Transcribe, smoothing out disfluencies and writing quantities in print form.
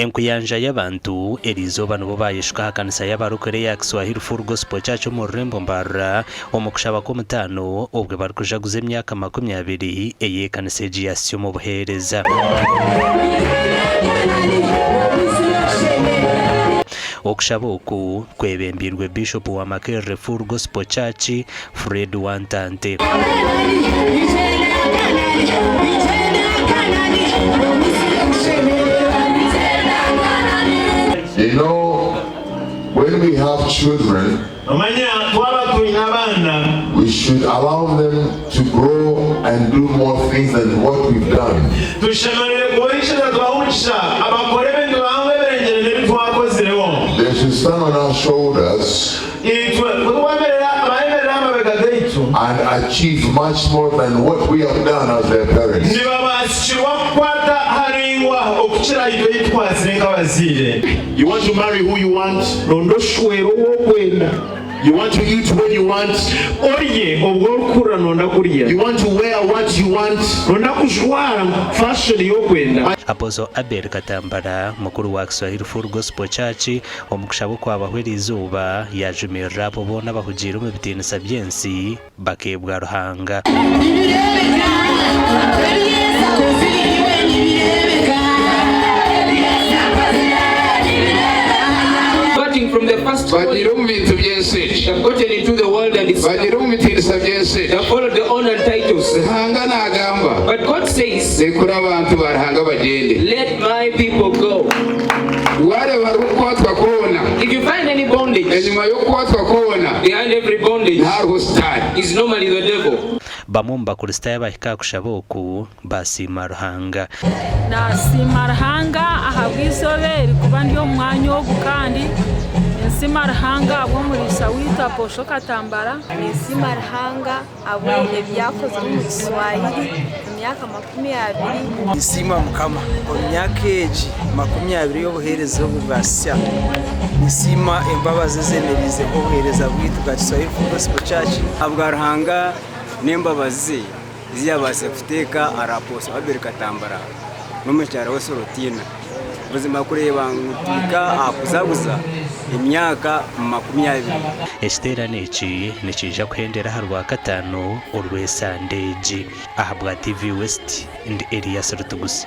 enkuyanja y'abantu erizoba nubo bayishwa kanisa y'abarokore ya Kiswahili Full Gospel Church mu Rurembo Mbarara omukushaba ko mutano obwe barikujaguza emyaka 20 eye kanisa y'Asio mu buhereza okushaba oku kwebembirwe Bishop wa Makerere Full Gospel Church Fred Wantante. You know, when we have children, we should allow them to grow and do more things than what we've done. They should stand on our shoulders and achieve much more than what we have done as their parents. You want to marry who you want. You want to eat when you want. You want to wear what you want. Apostle Abel Katambara mukuru wa Kiswahili Full Gospel Church omukushabo kwabahwera izuba yajumirira abo bona bahugira mu bitinisa byensi bakebwa Ruhanga. From the first have gotten into the world and it's they follow the honor and titles. But God says, let my people go. If you find any bondage, behind every bondage is normally the devil. Bamumba kulisita yabahika kushaboku basima Ruhanga. Nasima Ruhanga ahabwisoberi kuba ndiyo mwanya wo gukandi Nsima Ruhanga abo muri Sawita Posho Katambara. Nsima Ruhanga abo ebyakoze mu Kiswahili imyaka 20. Nsima Mukama myaka 20 y'obuhereza bw'Asio. Nsima embabazi zemerize obuhereza bwitu bwa Kiswahili Full Gospel Church abwa Ruhanga nembabazi ziyabase kuteka araposo Abel Katambara n'umucyara wose Rotina buzima kureba ngutika akuzaguza imyaka 20. Estera neki nikija kuhendera harwa katano urwesandeji ahabwa TV West ndi Elias Rutugusi.